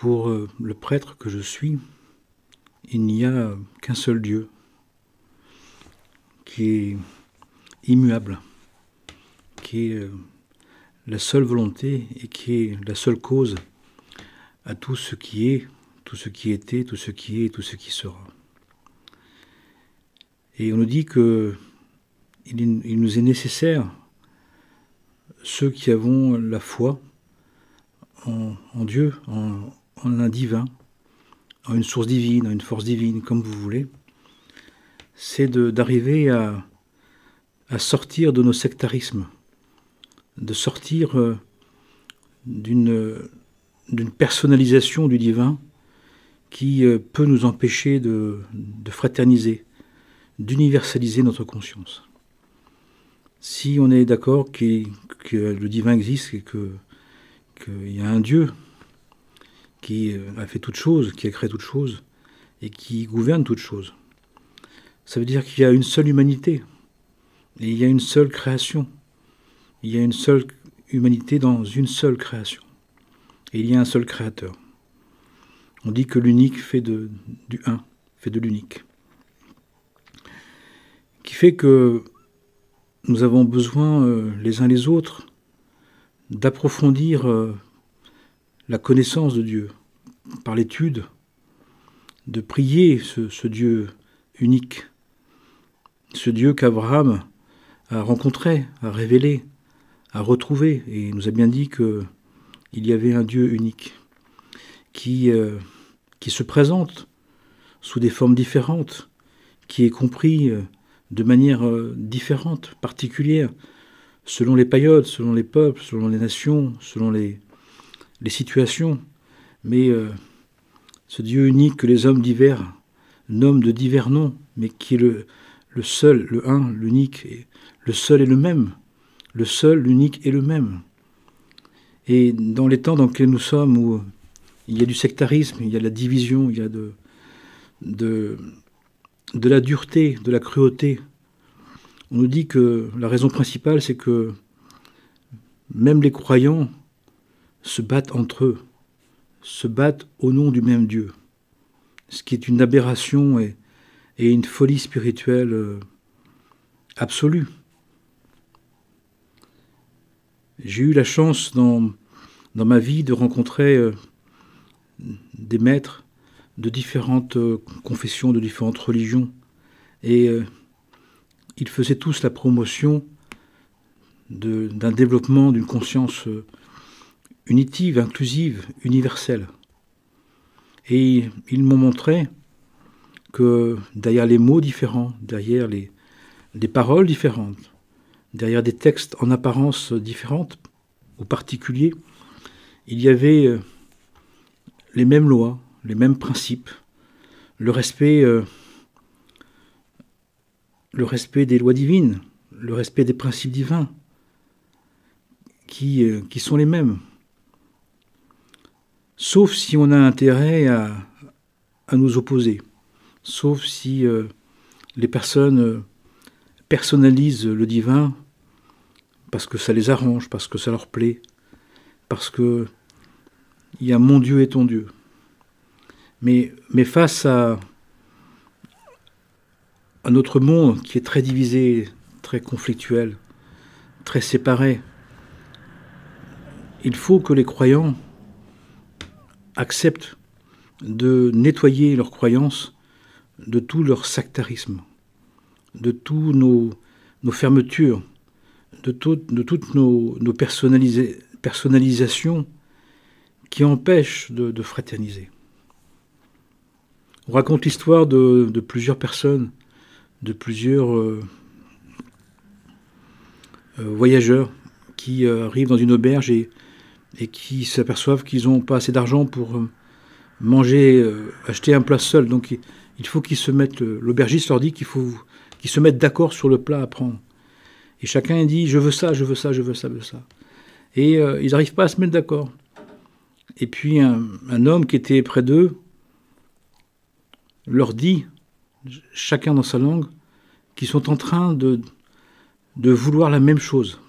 Pour le prêtre que je suis, il n'y a qu'un seul Dieu qui est immuable, qui est la seule volonté et qui est la seule cause à tout ce qui est, tout ce qui était, tout ce qui est et tout ce qui sera. Et on nous dit que il nous est nécessaire, ceux qui avons la foi en Dieu, en un divin, en une source divine, en une force divine, comme vous voulez, c'est d'arriver à sortir de nos sectarismes, de sortir d'une personnalisation du divin qui peut nous empêcher de fraterniser, d'universaliser notre conscience. Si on est d'accord que le divin existe et qu'il y a un Dieu qui a fait toute chose, qui a créé toute chose et qui gouverne toute chose, ça veut dire qu'il y a une seule humanité et il y a une seule création. Il y a une seule humanité dans une seule création. Et il y a un seul créateur. On dit que l'unique fait du un, fait de l'unique. Qui fait que nous avons besoin, les uns les autres, d'approfondir la connaissance de Dieu par l'étude, de prier ce Dieu unique, ce Dieu qu'Abraham a rencontré, a révélé, a retrouvé, et il nous a bien dit qu'il y avait un Dieu unique qui se présente sous des formes différentes, qui est compris de manière différente, particulière, selon les périodes, selon les peuples, selon les nations, selon les situations. Mais ce Dieu unique que les hommes divers nomment de divers noms, mais qui est le seul, le un, l'unique, le seul et le même. Le seul, l'unique et le même. Et dans les temps dans lesquels nous sommes, où il y a du sectarisme, il y a de la division, il y a de la dureté, de la cruauté, on nous dit que la raison principale, c'est que même les croyants se battent entre eux, se battent au nom du même Dieu, ce qui est une aberration et une folie spirituelle absolue. J'ai eu la chance dans ma vie de rencontrer des maîtres de différentes confessions, de différentes religions. Et ils faisaient tous la promotion d'un développement d'une conscience unitive, inclusive, universelle. Et ils m'ont montré que derrière les mots différents, derrière des paroles différentes, derrière des textes en apparence différentes ou particuliers, il y avait les mêmes lois, les mêmes principes, le respect des lois divines, le respect des principes divins, qui sont les mêmes. Sauf si on a intérêt à nous opposer, sauf si les personnes personnalisent le divin parce que ça les arrange, parce que ça leur plaît, parce que il y a mon Dieu et ton Dieu. Mais face à notre monde qui est très divisé, très conflictuel, très séparé, il faut que les croyants acceptent de nettoyer leurs croyances de tout leur sectarisme, de tous nos fermetures, de toutes nos personnalisations qui empêchent de fraterniser. On raconte l'histoire de plusieurs personnes, de plusieurs voyageurs qui arrivent dans une auberge et qui s'aperçoivent qu'ils n'ont pas assez d'argent pour manger, acheter un plat seul. Donc il faut qu'ils se mettent, l'aubergiste leur dit qu'il faut qu'ils se mettent d'accord sur le plat à prendre. Et chacun dit je veux ça, je veux ça, je veux ça, je veux ça. Et ils n'arrivent pas à se mettre d'accord. Et puis un homme qui était près d'eux leur dit, chacun dans sa langue, qu'ils sont en train de vouloir la même chose.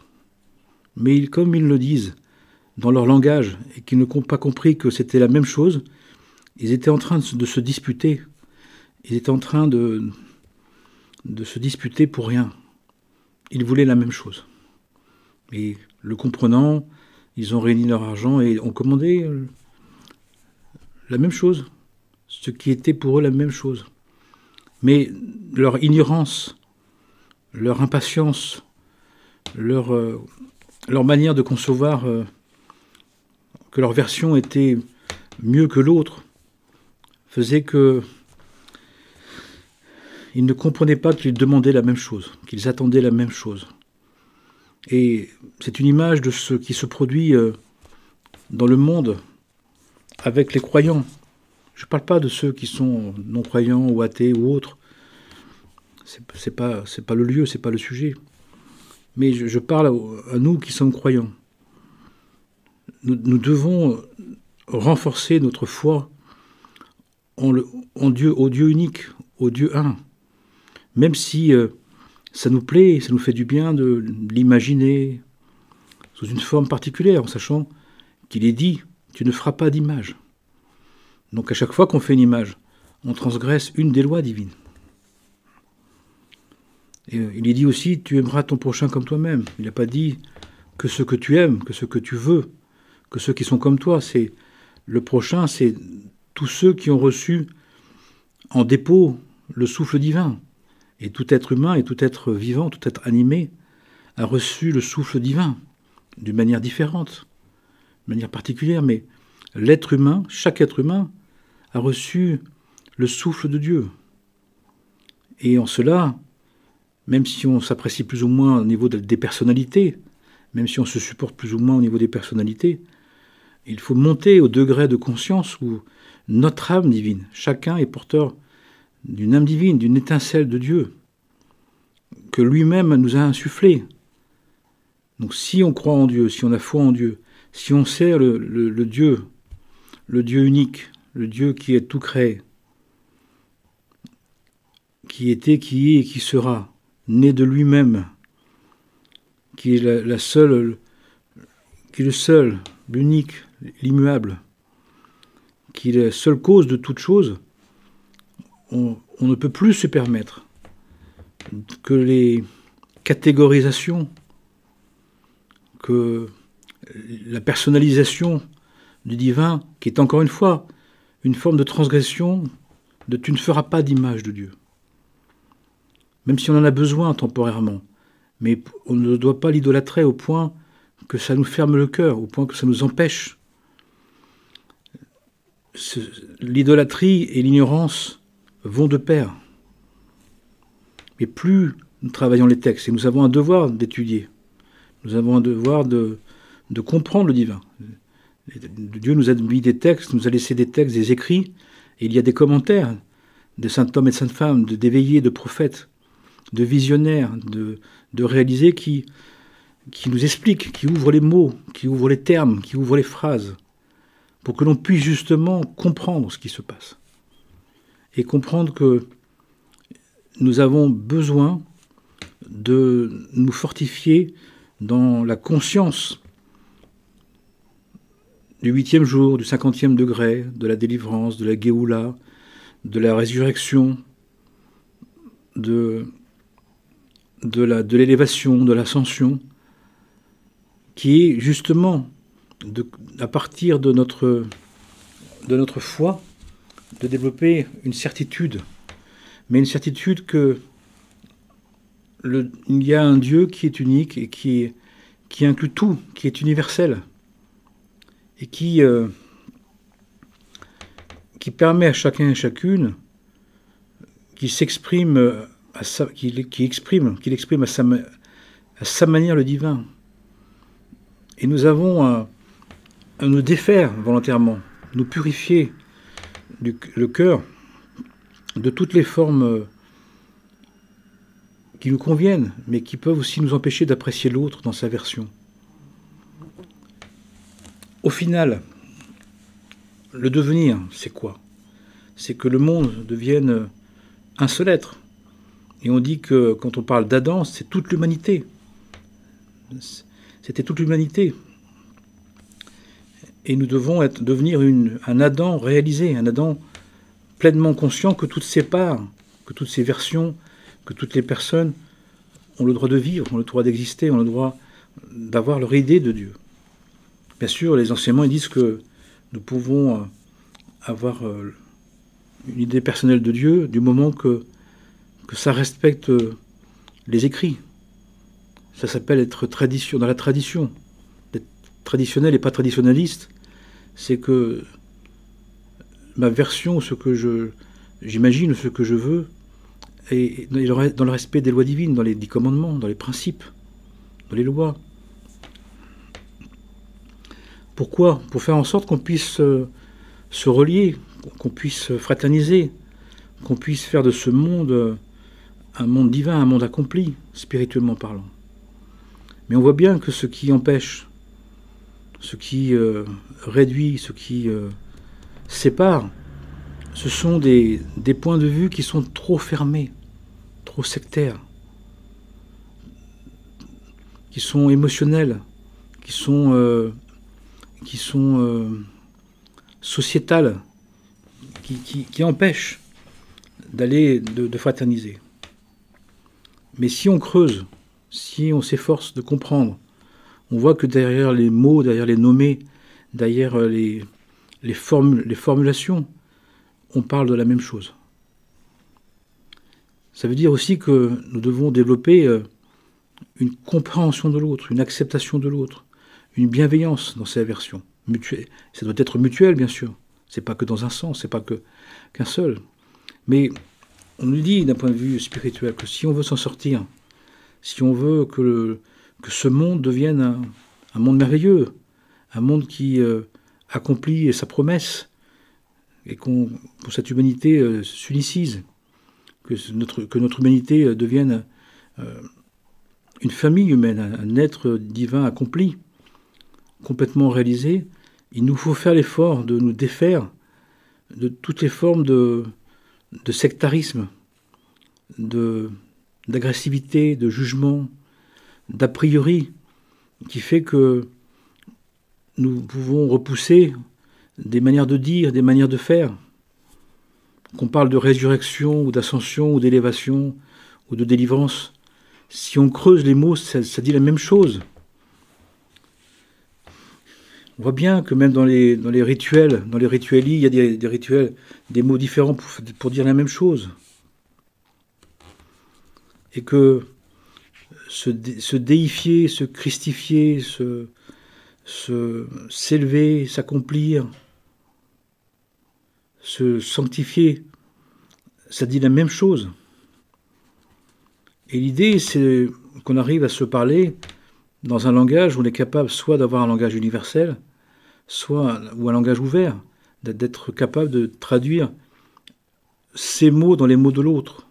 Mais comme ils le disent, dans leur langage et qui n'ont pas compris que c'était la même chose, ils étaient en train de se disputer. Ils étaient en train de se disputer pour rien. Ils voulaient la même chose. Et le comprenant, ils ont réuni leur argent et ont commandé la même chose. Ce qui était pour eux la même chose. Mais leur ignorance, leur impatience, leur manière de concevoir que leur version était mieux que l'autre, faisait que ils ne comprenaient pas qu'ils demandaient la même chose, qu'ils attendaient la même chose. Et c'est une image de ce qui se produit dans le monde avec les croyants. Je ne parle pas de ceux qui sont non-croyants ou athées ou autres. C'est pas le lieu, c'est pas le sujet. Mais je parle à nous qui sommes croyants. Nous devons renforcer notre foi en Dieu, au Dieu unique, au Dieu un. Même si ça nous plaît, ça nous fait du bien de l'imaginer sous une forme particulière, en sachant qu'il est dit « tu ne feras pas d'image ». Donc à chaque fois qu'on fait une image, on transgresse une des lois divines. Et il est dit aussi « tu aimeras ton prochain comme toi-même ». Il n'a pas dit que ce que tu aimes, que ce que tu veux, que ceux qui sont comme toi. C'est le prochain, c'est tous ceux qui ont reçu en dépôt le souffle divin. Et tout être humain et tout être vivant, tout être animé, a reçu le souffle divin d'une manière différente, de manière particulière, mais l'être humain, chaque être humain, a reçu le souffle de Dieu. Et en cela, même si on s'apprécie plus ou moins au niveau des personnalités, même si on se supporte plus ou moins au niveau des personnalités, il faut monter au degré de conscience où notre âme divine, chacun est porteur d'une âme divine, d'une étincelle de Dieu, que lui-même nous a insufflé. Donc si on croit en Dieu, si on a foi en Dieu, si on sert le Dieu unique, le Dieu qui est tout créé, qui était, qui est et qui sera, né de lui-même, qui est le seul, l'unique, l'immuable, qui est la seule cause de toute chose, on ne peut plus se permettre que les catégorisations, que la personnalisation du divin, qui est encore une fois une forme de transgression de « tu ne feras pas d'image de Dieu ». Même si on en a besoin temporairement, mais on ne doit pas l'idolâtrer au point que ça nous ferme le cœur, au point que ça nous empêche. L'idolâtrie et l'ignorance vont de pair. Mais plus nous travaillons les textes, et nous avons un devoir d'étudier, nous avons un devoir de comprendre le divin. Dieu nous a mis des textes, nous a laissé des textes, des écrits, et il y a des commentaires de saint hommes et de saintes femmes, d'éveillés, de prophètes, de visionnaires, de réalisés qui nous expliquent, qui ouvrent les mots, qui ouvrent les termes, qui ouvrent les phrases, pour que l'on puisse justement comprendre ce qui se passe. Et comprendre que nous avons besoin de nous fortifier dans la conscience du 8e jour, du 50e degré, de la délivrance, de la Géoula, de la résurrection, de l'élévation, de l'ascension, qui est justement, à partir de notre foi, de développer une certitude, mais une certitude que il y a un Dieu qui est unique et qui inclut tout, qui est universel, et qui permet à chacun et chacune qu'il exprime à sa manière le divin. Et nous avons à nous défaire volontairement, nous purifier le cœur de toutes les formes qui nous conviennent, mais qui peuvent aussi nous empêcher d'apprécier l'autre dans sa version. Au final, le devenir, c'est quoi? C'est que le monde devienne un seul être. Et on dit que quand on parle d'Adam, c'est toute l'humanité. C'était toute l'humanité. Et nous devons devenir un Adam réalisé, un Adam pleinement conscient que toutes ces parts, que toutes ces versions, que toutes les personnes ont le droit de vivre, ont le droit d'exister, ont le droit d'avoir leur idée de Dieu. Bien sûr, les enseignements ils disent que nous pouvons avoir une idée personnelle de Dieu du moment que ça respecte les écrits. Ça s'appelle être dans la tradition. D'être traditionnel et pas traditionnaliste, c'est que ma version, ce que j'imagine, ce que je veux, est dans le respect des lois divines, dans les 10 commandements, dans les principes, dans les lois. Pourquoi? Pour faire en sorte qu'on puisse se relier, qu'on puisse fraterniser, qu'on puisse faire de ce monde un monde divin, un monde accompli, spirituellement parlant. Mais on voit bien que ce qui empêche, ce qui réduit, ce qui sépare, ce sont des points de vue qui sont trop fermés, trop sectaires, qui sont émotionnels, qui sont sociétales, qui empêchent de fraterniser. Mais si on creuse, si on s'efforce de comprendre, on voit que derrière les mots, derrière les nommés, derrière les formulations, on parle de la même chose. Ça veut dire aussi que nous devons développer une compréhension de l'autre, une acceptation de l'autre, une bienveillance dans ces versions. Ça doit être mutuel, bien sûr. C'est pas que dans un sens, c'est pas qu'un seul. Mais on nous dit d'un point de vue spirituel que si on veut s'en sortir, si on veut que ce monde devienne un monde merveilleux, un monde qui accomplit sa promesse, et pour cette humanité s'unicise, que notre humanité devienne une famille humaine, un être divin accompli, complètement réalisé, il nous faut faire l'effort de nous défaire de toutes les formes de sectarisme, d'agressivité, de jugement, d'a priori, qui fait que nous pouvons repousser des manières de dire, des manières de faire. Qu'on parle de résurrection, ou d'ascension, ou d'élévation, ou de délivrance. Si on creuse les mots, ça dit la même chose. On voit bien que même dans les rituels, dans les rituelis, il y a des rituels, des mots différents pour dire la même chose. Et que se déifier, se christifier, s'élever, s'accomplir, se sanctifier, ça dit la même chose. Et l'idée, c'est qu'on arrive à se parler dans un langage où on est capable soit d'avoir un langage universel, ou un langage ouvert, d'être capable de traduire ces mots dans les mots de l'autre,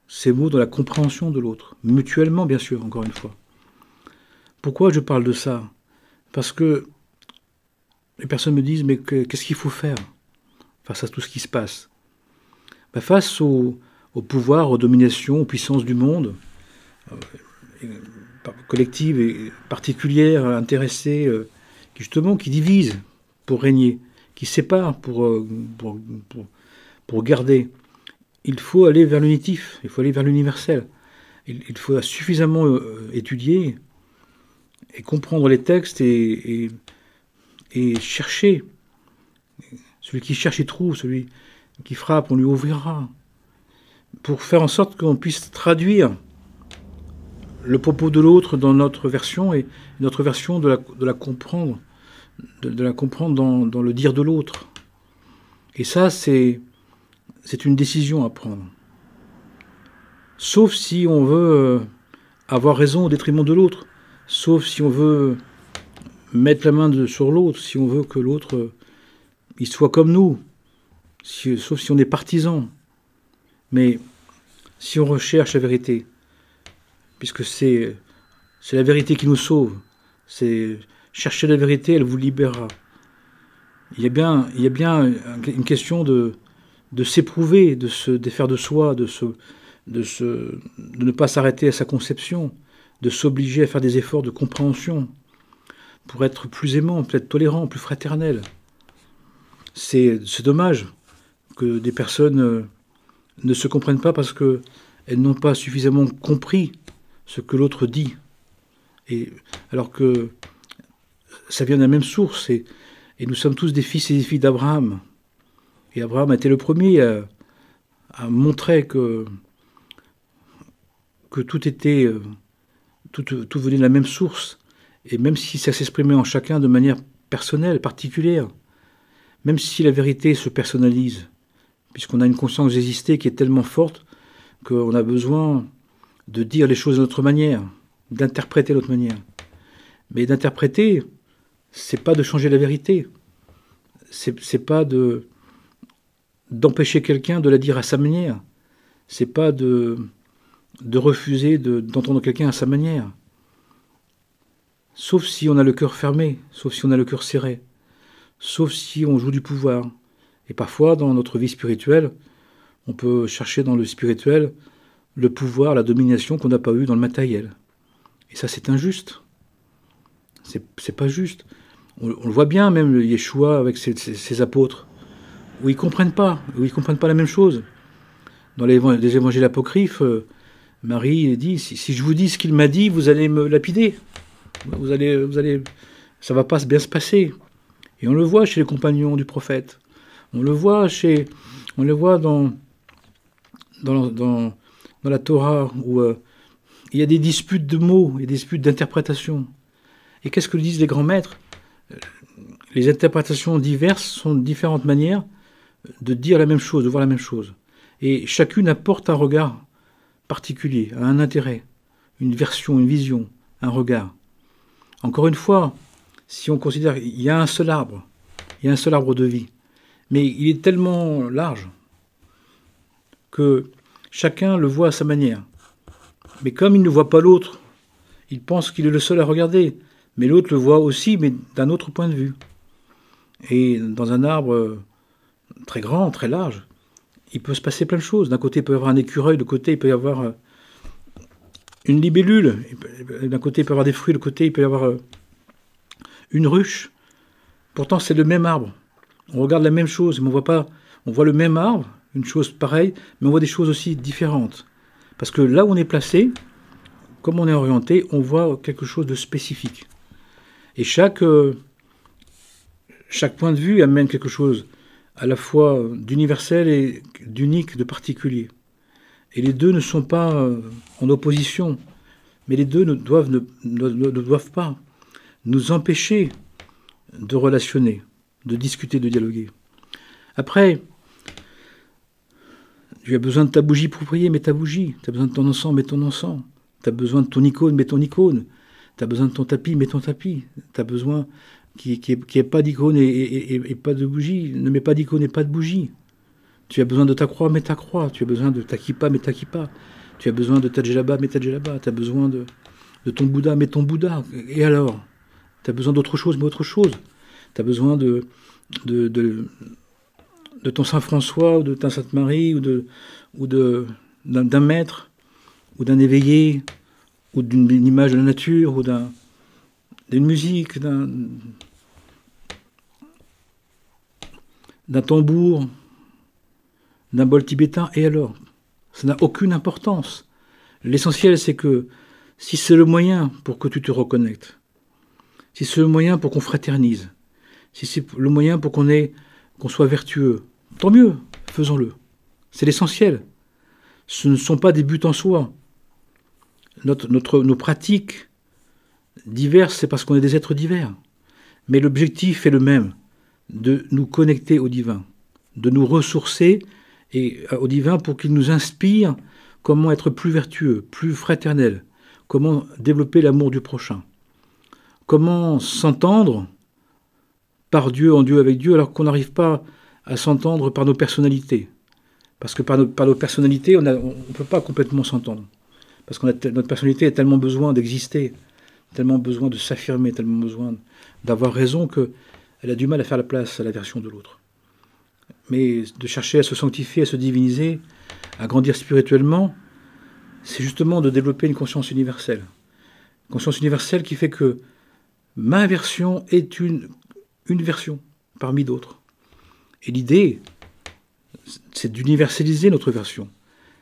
ces mots dans la compréhension de l'autre, mutuellement bien sûr, encore une fois. Pourquoi je parle de ça? Parce que les personnes me disent, mais qu'est-ce qu'il faut faire face à tout ce qui se passe? Face au pouvoir, aux dominations, aux puissances du monde, collectives et particulières, intéressées, qui divisent pour régner, qui séparent pour garder. Il faut aller vers l'unitif, il faut aller vers l'universel. Il faut suffisamment étudier et comprendre les textes et chercher. Celui qui cherche, il trouve. Celui qui frappe, on lui ouvrira. Pour faire en sorte qu'on puisse traduire le propos de l'autre dans notre version et notre version de la comprendre, de la comprendre dans le dire de l'autre. Et ça, c'est une décision à prendre. Sauf si on veut avoir raison au détriment de l'autre. Sauf si on veut mettre la main sur l'autre, si on veut que l'autre il soit comme nous, sauf si on est partisan. Mais si on recherche la vérité, puisque c'est la vérité qui nous sauve, c'est chercher la vérité, elle vous libérera. Il y a bien une question de s'éprouver, de se défaire de soi, de ne pas s'arrêter à sa conception, de s'obliger à faire des efforts de compréhension, pour être plus aimant, peut-être tolérant, plus fraternel. C'est dommage que des personnes ne se comprennent pas parce qu'elles n'ont pas suffisamment compris ce que l'autre dit. Et, alors que ça vient de la même source, et nous sommes tous des fils et des filles d'Abraham. Et Abraham a été le premier à montrer que tout était, tout venait de la même source. Et même si ça s'exprimait en chacun de manière personnelle, particulière, même si la vérité se personnalise, puisqu'on a une conscience d'exister qui est tellement forte qu'on a besoin de dire les choses de notre manière, d'interpréter de notre manière. Mais d'interpréter, c'est pas de changer la vérité. C'est pas d'empêcher quelqu'un de la dire à sa manière. C'est pas de refuser d'entendre quelqu'un à sa manière. Sauf si on a le cœur fermé, sauf si on a le cœur serré, sauf si on joue du pouvoir. Et parfois, dans notre vie spirituelle, on peut chercher dans le spirituel le pouvoir, la domination qu'on n'a pas eu dans le matériel. Et ça, c'est injuste. C'est pas juste. On le voit bien, même Yeshua avec ses apôtres, où ils comprennent pas la même chose. Dans les évangiles apocryphes, Marie dit, si je vous dis ce qu'il m'a dit, vous allez me lapider. Ça va pas bien se passer. Et on le voit chez les compagnons du prophète. On le voit dans la Torah, où il y a des disputes de mots et des disputes d'interprétation. Et qu'est-ce que disent les grands maîtres? Les interprétations diverses sont différentes manières de dire la même chose, de voir la même chose. Et chacune apporte un regard particulier, un intérêt, une version, une vision, un regard. Encore une fois, si on considère qu'il y a un seul arbre de vie, mais il est tellement large que chacun le voit à sa manière. Mais comme il ne voit pas l'autre, il pense qu'il est le seul à regarder, mais l'autre le voit aussi, mais d'un autre point de vue. Et dans un arbre très grand, très large, il peut se passer plein de choses. D'un côté, il peut y avoir un écureuil, de l'autre côté, il peut y avoir une libellule, d'un côté, il peut y avoir des fruits, de l'autre côté, il peut y avoir une ruche. Pourtant, c'est le même arbre. On regarde la même chose, mais on voit le même arbre, une chose pareille, mais on voit des choses aussi différentes. Parce que là où on est placé, comme on est orienté, on voit quelque chose de spécifique. Et chaque point de vue amène quelque chose à la fois d'universel et d'unique, de particulier. Et les deux ne sont pas en opposition, mais les deux ne doivent pas nous empêcher de relationner, de discuter, de dialoguer. Après, tu as besoin de ta bougie pour prier, mets ta bougie. Tu as besoin de ton encens, mets ton encens. Tu as besoin de ton icône, mets ton icône. Tu as besoin de ton tapis, mets ton tapis. Tu as besoin qu'il n'y ait pas d'icône et pas de bougie. Ne mets pas d'icône et pas de bougie. Tu as besoin de ta croix, mets ta croix. Tu as besoin de ta kippa, mets ta kippa. Tu as besoin de ta djellaba, mets ta djellaba. Tu as besoin de ton Bouddha, mets ton Bouddha. Et alors? Tu as besoin d'autre chose, mets autre chose. Tu as besoin de ton Saint-François, ou de ta Sainte-Marie, ou d'un maître, ou d'un éveillé, ou d'une image de la nature, ou d'une musique, d'un tambour, d'un bol tibétain. Et alors? Ça n'a aucune importance. L'essentiel, c'est que si c'est le moyen pour que tu te reconnectes, si c'est le moyen pour qu'on fraternise, si c'est le moyen pour qu'on soit vertueux, tant mieux, faisons-le. C'est l'essentiel. Ce ne sont pas des buts en soi. Nos pratiques diverses, c'est parce qu'on est des êtres divers. Mais l'objectif est le même, de nous connecter au divin, de nous ressourcer au divin pour qu'il nous inspire comment être plus vertueux, plus fraternel, comment développer l'amour du prochain, comment s'entendre par Dieu, en Dieu, avec Dieu, alors qu'on n'arrive pas à s'entendre par nos personnalités. Parce que par nos personnalités, on ne peut pas complètement s'entendre. Parce que notre personnalité a tellement besoin d'exister, tellement besoin de s'affirmer, tellement besoin d'avoir raison qu'elle a du mal à faire la place à la version de l'autre. Mais de chercher à se sanctifier, à se diviniser, à grandir spirituellement, c'est justement de développer une conscience universelle. Une conscience universelle qui fait que Ma version est une version parmi d'autres. Et l'idée, c'est d'universaliser notre version.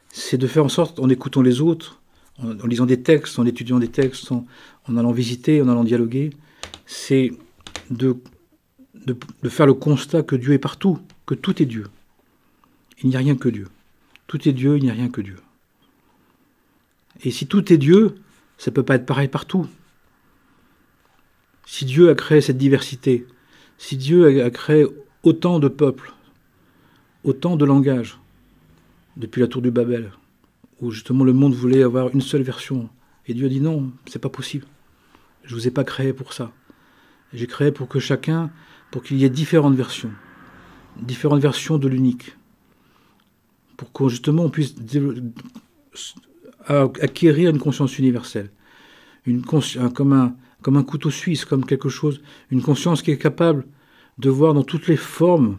C'est de faire en sorte, en écoutant les autres, en lisant des textes, en étudiant des textes, en allant visiter, en allant dialoguer, c'est de faire le constat que Dieu est partout, que tout est Dieu. Il n'y a rien que Dieu. Tout est Dieu, il n'y a rien que Dieu. Et si tout est Dieu, ça ne peut pas être pareil partout. Si Dieu a créé cette diversité, si Dieu a créé autant de peuples, autant de langages, depuis la tour du Babel, où justement le monde voulait avoir une seule version, et Dieu a dit non, c'est pas possible. Je ne vous ai pas créé pour ça. J'ai créé pour que chacun, pour qu'il y ait différentes versions de l'unique, pour que justement on puisse acquérir une conscience universelle, comme un couteau suisse, comme quelque chose, une conscience qui est capable de voir dans toutes les formes,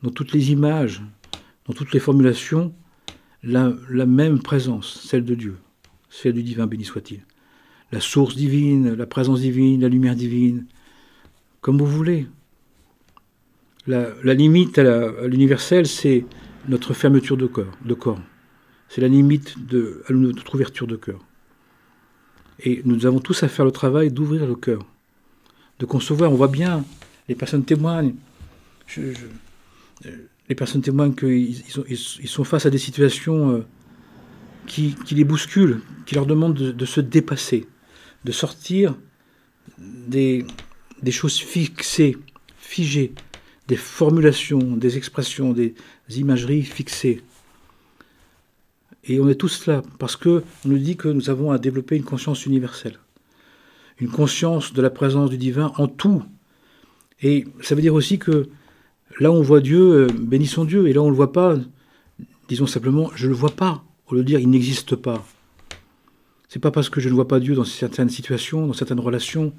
dans toutes les images, dans toutes les formulations, la même présence, celle de Dieu, celle du divin, béni soit-il. La source divine, la présence divine, la lumière divine, comme vous voulez. La limite à l'universel, c'est notre fermeture de corps. C'est la limite à notre ouverture de cœur. Et nous avons tous à faire le travail d'ouvrir le cœur, de concevoir. On voit bien, les personnes témoignent. Les personnes témoignent qu'ils sont face à des situations qui les bousculent, qui leur demandent de se dépasser, de sortir des choses fixées, figées, des formulations, des expressions, des imageries fixées. Et on est tous là, parce qu'on nous dit que nous avons à développer une conscience universelle, une conscience de la présence du divin en tout. Et ça veut dire aussi que là où on voit Dieu, bénissons Dieu, et là où on ne le voit pas, disons simplement, je ne le vois pas, au lieu de dire, il n'existe pas. C'est pas parce que je ne vois pas Dieu dans certaines situations, dans certaines relations,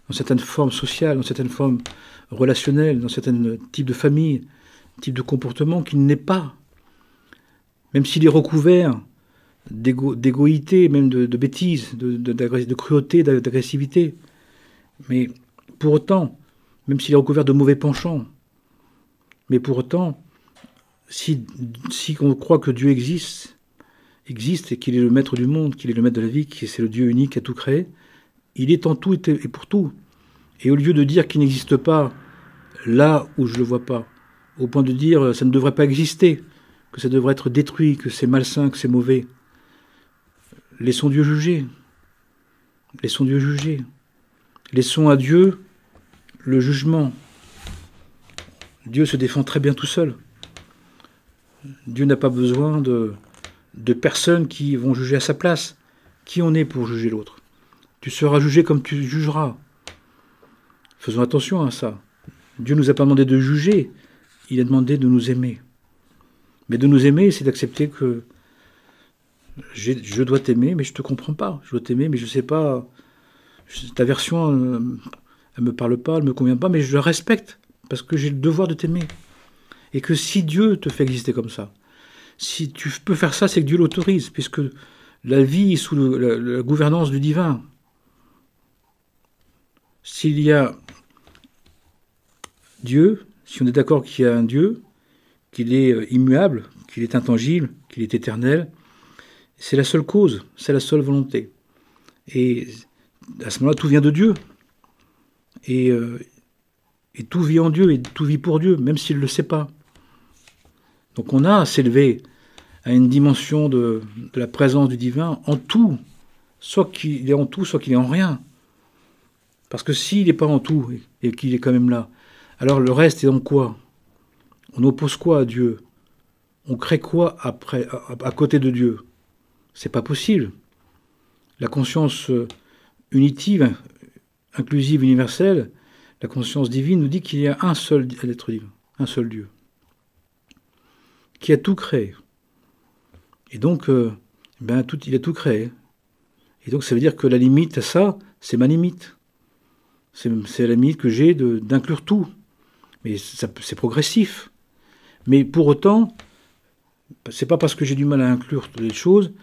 dans certaines formes sociales, dans certaines formes relationnelles, dans certains types de familles, types de comportements, qu'il n'est pas. Même s'il est recouvert d'égoïté, même de bêtises, de cruauté, d'agressivité. Mais pour autant, même s'il est recouvert de mauvais penchants, mais pour autant, si on croit que Dieu existe et qu'il est le maître du monde, qu'il est le maître de la vie, que c'est le Dieu unique qui a tout créé, il est en tout et pour tout. Et au lieu de dire qu'il n'existe pas là où je ne le vois pas, au point de dire ça ne devrait pas exister, que ça devrait être détruit, que c'est malsain, que c'est mauvais, laissons Dieu juger. Laissons Dieu juger. Laissons à Dieu le jugement. Dieu se défend très bien tout seul. Dieu n'a pas besoin de personnes qui vont juger à sa place. Qui on est pour juger l'autre? Tu seras jugé comme tu jugeras. Faisons attention à ça. Dieu ne nous a pas demandé de juger, il a demandé de nous aimer. Mais de nous aimer, c'est d'accepter que je dois t'aimer, mais je ne te comprends pas. Je dois t'aimer, mais je ne sais pas. Ta version, elle ne me parle pas, elle ne me convient pas, mais je la respecte, parce que j'ai le devoir de t'aimer. Et que si Dieu te fait exister comme ça, si tu peux faire ça, c'est que Dieu l'autorise, puisque la vie est sous la gouvernance du divin. S'il y a Dieu, si on est d'accord qu'il y a un Dieu, qu'il est immuable, qu'il est intangible, qu'il est éternel, c'est la seule cause, c'est la seule volonté. Et à ce moment-là, tout vient de Dieu. Et tout vit en Dieu, et tout vit pour Dieu, même s'il ne le sait pas. Donc on a à s'élever à une dimension de la présence du divin en tout, soit qu'il est en tout, soit qu'il est en rien. Parce que s'il n'est pas en tout, et qu'il est quand même là, alors le reste est en quoi? On oppose quoi à Dieu? On crée quoi après, à côté de Dieu? C'est pas possible. La conscience unitive, inclusive, universelle, la conscience divine nous dit qu'il y a un seul être divin, un seul Dieu, qui a tout créé. Et donc, il a tout créé. Et donc, ça veut dire que la limite à ça, c'est ma limite. C'est la limite que j'ai d'inclure tout. Mais c'est progressif. Mais pour autant, c'est pas parce que j'ai du mal à inclure les choses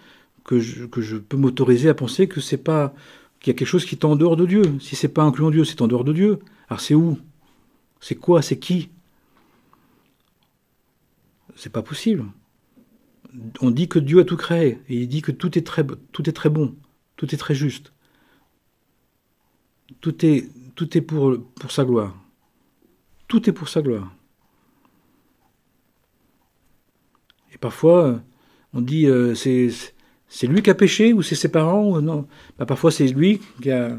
que je peux m'autoriser à penser que c'est pas qu'il y a quelque chose qui est en dehors de Dieu. Si c'est pas incluant Dieu, c'est en dehors de Dieu. Alors c'est où? C'est quoi? C'est qui? C'est pas possible. On dit que Dieu a tout créé, et il dit que tout est très bon, tout est très juste. Tout est pour sa gloire. Tout est pour sa gloire. Et parfois, on dit c'est lui qui a péché ou c'est ses parents ou non. Bah, parfois c'est lui qui a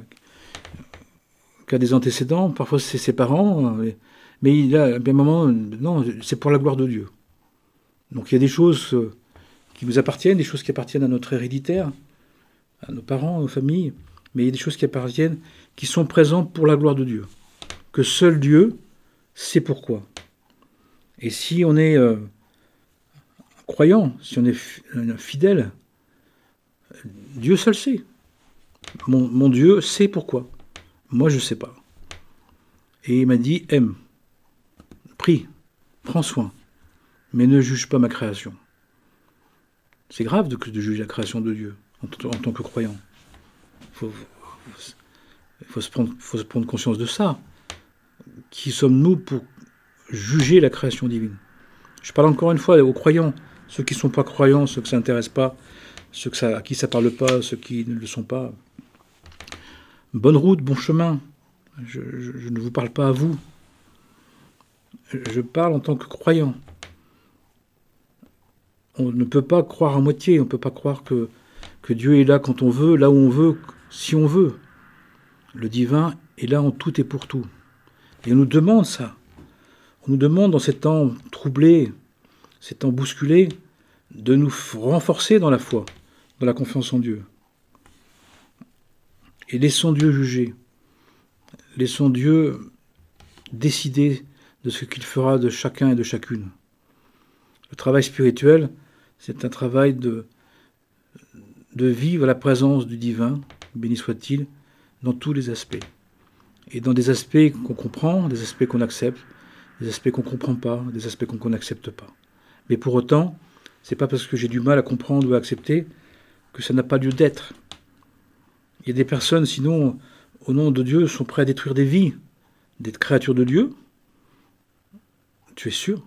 des antécédents, parfois c'est ses parents. Mais il a à un moment, non, c'est pour la gloire de Dieu. Donc il y a des choses qui nous appartiennent, des choses qui appartiennent à notre héréditaire, à nos parents, à nos familles, mais il y a des choses qui appartiennent, qui sont présentes pour la gloire de Dieu. Que seul Dieu sait pourquoi. Et si on est croyant, si on est fidèle, Dieu seul sait. Mon Dieu sait pourquoi. Moi, je ne sais pas. Et il m'a dit, aime, prie, prends soin, mais ne juge pas ma création. C'est grave de juger la création de Dieu en tant que croyant. Il faut se prendre conscience de ça. Qui sommes-nous pour juger la création divine? Je parle encore une fois aux croyants, ceux qui ne sont pas croyants, ceux que ça n'intéresse pas, à qui ça ne parle pas, ceux qui ne le sont pas. Bonne route, bon chemin. Je ne vous parle pas à vous. Je parle en tant que croyant. On ne peut pas croire à moitié, on ne peut pas croire que Dieu est là quand on veut, là où on veut, si on veut. Le divin est là en tout et pour tout. Et on nous demande ça. On nous demande dans ces temps troublés, ces temps bousculés, de nous renforcer dans la foi, dans la confiance en Dieu. Et laissons Dieu juger. Laissons Dieu décider de ce qu'il fera de chacun et de chacune. Le travail spirituel, c'est un travail de vivre la présence du divin, béni soit-il, dans tous les aspects. Et dans des aspects qu'on comprend, des aspects qu'on accepte, des aspects qu'on ne comprend pas, des aspects qu'on n'accepte pas. Mais pour autant, c'est pas parce que j'ai du mal à comprendre ou à accepter que ça n'a pas lieu d'être. Il y a des personnes, sinon, au nom de Dieu, sont prêtes à détruire des vies, d'être créatures de Dieu. Tu es sûr?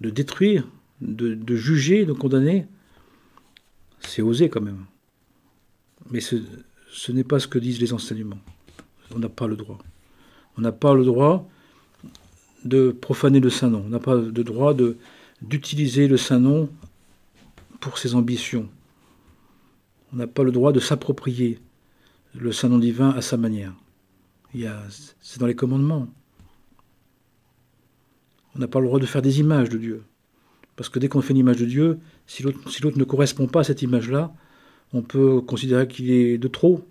De détruire, de juger, de condamner, c'est osé quand même. Mais ce n'est pas ce que disent les enseignements. On n'a pas le droit. On n'a pas le droit de profaner le Saint-Nom. On n'a pas le droit d'utiliser le Saint-Nom pour ses ambitions. On n'a pas le droit de s'approprier le Saint-Nom divin à sa manière. C'est dans les commandements. On n'a pas le droit de faire des images de Dieu. Parce que dès qu'on fait une image de Dieu, si l'autre ne correspond pas à cette image-là, on peut considérer qu'il est de trop,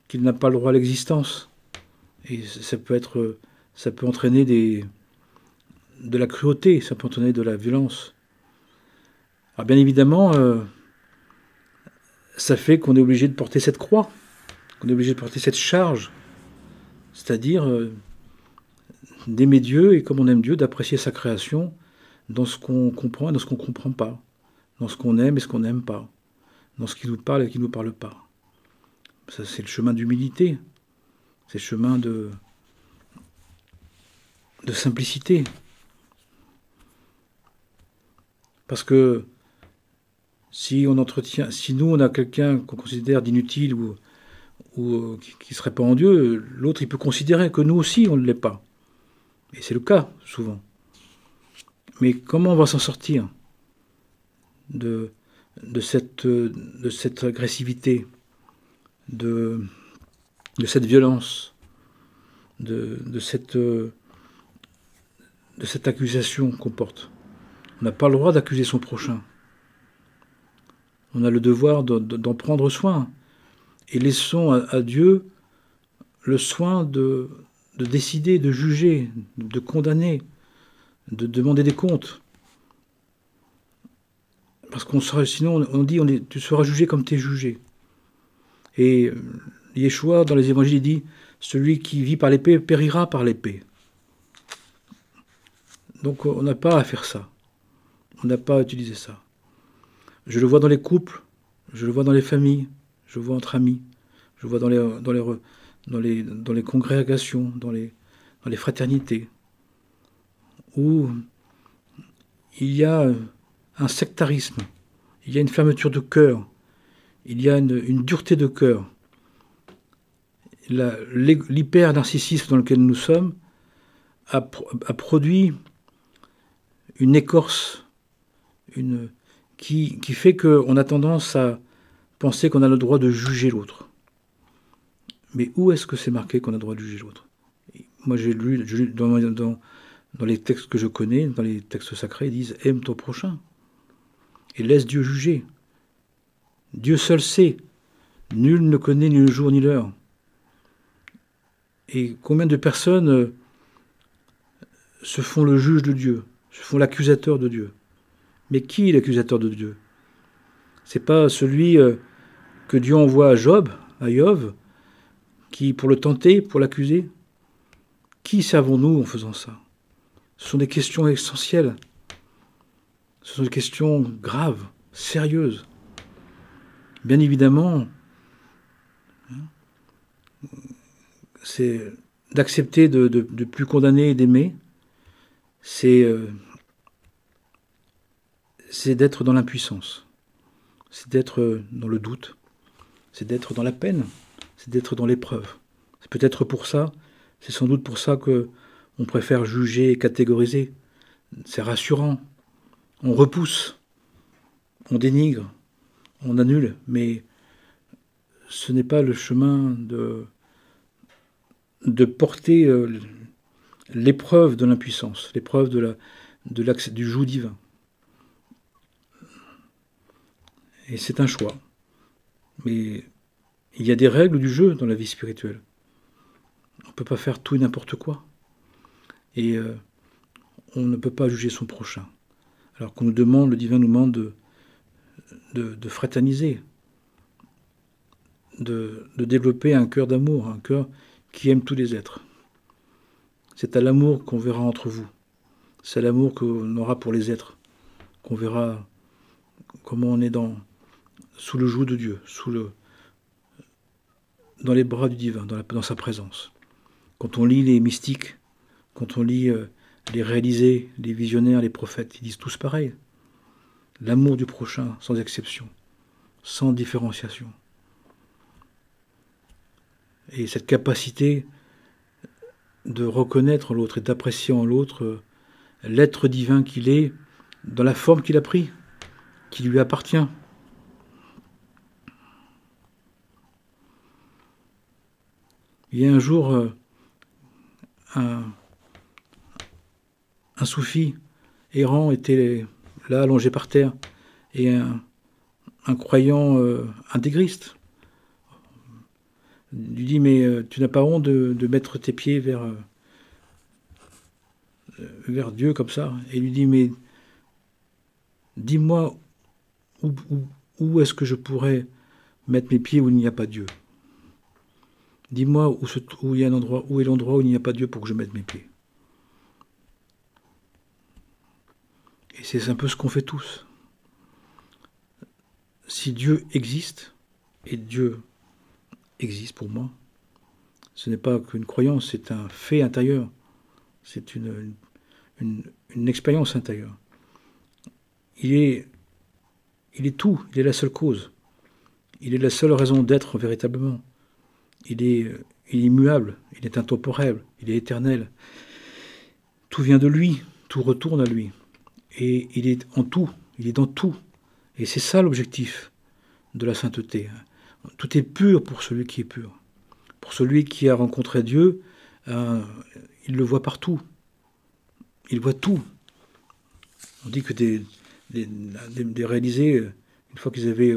qu'il n'a pas le droit à l'existence. Et ça peut entraîner de la cruauté, ça peut entraîner de la violence. Alors bien évidemment, ça fait qu'on est obligé de porter cette croix, qu'on est obligé de porter cette charge, c'est-à-dire d'aimer Dieu et comme on aime Dieu, d'apprécier sa création dans ce qu'on comprend et dans ce qu'on ne comprend pas, dans ce qu'on aime et ce qu'on n'aime pas, dans ce qui nous parle et qui ne nous parle pas. Ça, c'est le chemin d'humilité, c'est le chemin de simplicité. Parce que si nous on a quelqu'un qu'on considère d'inutile ou qui ne serait pas en Dieu, l'autre il peut considérer que nous aussi on ne l'est pas. Et c'est le cas souvent. Mais comment on va s'en sortir de cette agressivité, de cette violence, de cette accusation qu'on porte? On n'a pas le droit d'accuser son prochain. On a le devoir d'en prendre soin. Et laissons à Dieu le soin de décider, de juger, de condamner, de demander des comptes. Parce sinon on dit tu seras jugé comme tu es jugé. Et Yeshua, dans les évangiles, il dit celui qui vit par l'épée périra par l'épée. Donc on n'a pas à faire ça. On n'a pas à utiliser ça. Je le vois dans les couples, je le vois dans les familles, je le vois entre amis, Je le vois dans les congrégations, dans les fraternités, où il y a un sectarisme, il y a une fermeture de cœur, il y a une dureté de cœur. L'hyper-narcissisme dans lequel nous sommes a produit une écorce qui fait qu'on a tendance à penser qu'on a le droit de juger l'autre. Mais où est-ce que c'est marqué qu'on a le droit de juger l'autre? Moi, j'ai lu dans les textes que je connais, dans les textes sacrés, ils disent « aime ton prochain » et laisse Dieu juger. Dieu seul sait. Nul ne connaît ni le jour ni l'heure. Et combien de personnes se font le juge de Dieu, se font l'accusateur de Dieu? Mais qui est l'accusateur de Dieu? C'est pas celui que Dieu envoie à Job, qui pour le tenter, pour l'accuser. Qui servons-nous en faisant ça? Ce sont des questions essentielles. Ce sont des questions graves, sérieuses. Bien évidemment, c'est d'accepter de plus condamner et d'aimer, c'est d'être dans l'impuissance, c'est d'être dans le doute, c'est d'être dans la peine, c'est d'être dans l'épreuve. C'est peut-être pour ça, c'est sans doute pour ça que on préfère juger et catégoriser. C'est rassurant. On repousse, on dénigre, on annule, mais ce n'est pas le chemin de porter l'épreuve de l'impuissance, l'épreuve du joug divin. Et c'est un choix. Mais il y a des règles du jeu dans la vie spirituelle. On ne peut pas faire tout et n'importe quoi. Et on ne peut pas juger son prochain. Alors qu'on nous demande, le divin nous demande de fraterniser, de développer un cœur d'amour, un cœur qui aime tous les êtres. C'est à l'amour qu'on verra entre vous. C'est à l'amour qu'on aura pour les êtres, qu'on verra comment on est sous le joug de Dieu, dans les bras du divin, dans sa présence. Quand on lit les mystiques, quand on lit les réalisés, les visionnaires, les prophètes, ils disent tous pareil. L'amour du prochain, sans exception, sans différenciation. Et cette capacité de reconnaître l'autre et d'apprécier en l'autre l'être divin qu'il est, dans la forme qu'il a pris, qui lui appartient. Il y a un jour un soufi errant était là, allongé par terre, et un croyant intégriste lui dit « Mais tu n'as pas honte de mettre tes pieds vers Dieu comme ça ?» Et il lui dit « Mais dis-moi où est-ce que je pourrais mettre mes pieds où il n'y a pas Dieu? Dis-moi où est l'endroit où il n'y a pas Dieu pour que je mette mes pieds. » Et c'est un peu ce qu'on fait tous. Si Dieu existe, et Dieu existe pour moi, ce n'est pas qu'une croyance, c'est un fait intérieur, c'est une expérience intérieure. Il est tout, il est la seule cause, il est la seule raison d'être véritablement. Il est immuable, il est intemporel, il est éternel. Tout vient de lui, tout retourne à lui. Et il est en tout, il est dans tout. Et c'est ça l'objectif de la sainteté. Tout est pur pour celui qui est pur. Pour celui qui a rencontré Dieu, il le voit partout. Il voit tout. On dit que des réalisés, une fois qu'ils avaient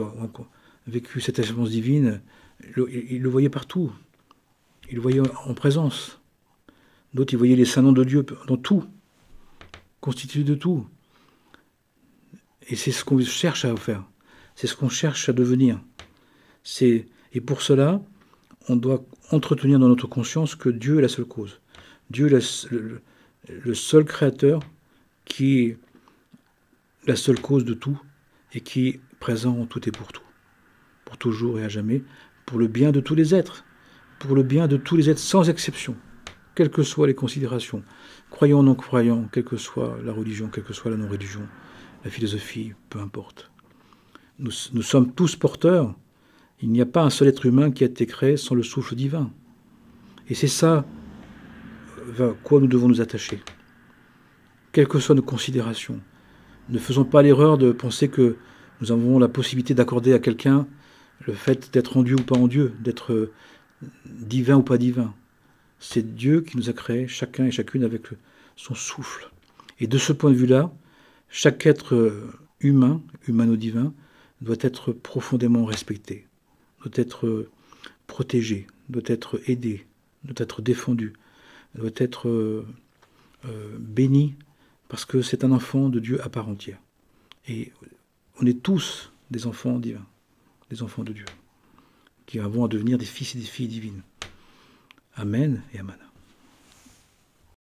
vécu cette expérience divine, ils le voyaient partout. Ils le voyaient en présence. D'autres, ils voyaient les saints noms de Dieu dans tout, constitués de tout. Et c'est ce qu'on cherche à faire. C'est ce qu'on cherche à devenir. Et pour cela, on doit entretenir dans notre conscience que Dieu est la seule cause. Dieu est le seul créateur qui est la seule cause de tout et qui est présent en tout et pour tout. Pour toujours et à jamais. pour le bien de tous les êtres, pour le bien de tous les êtres sans exception, quelles que soient les considérations, croyants ou non croyants, quelle que soit la religion, quelle que soit la non-religion, la philosophie, peu importe. Nous sommes tous porteurs. Il n'y a pas un seul être humain qui a été créé sans le souffle divin. Et c'est ça à quoi nous devons nous attacher. Quelles que soient nos considérations. Ne faisons pas l'erreur de penser que nous avons la possibilité d'accorder à quelqu'un le fait d'être en Dieu ou pas en Dieu, d'être divin ou pas divin. C'est Dieu qui nous a créés, chacun et chacune, avec son souffle. Et de ce point de vue-là, chaque être humain, humano-divin, doit être profondément respecté, doit être protégé, doit être aidé, doit être défendu, doit être béni, parce que c'est un enfant de Dieu à part entière. Et on est tous des enfants divins, des enfants de Dieu, qui avons à devenir des fils et des filles divines. Amen et amen.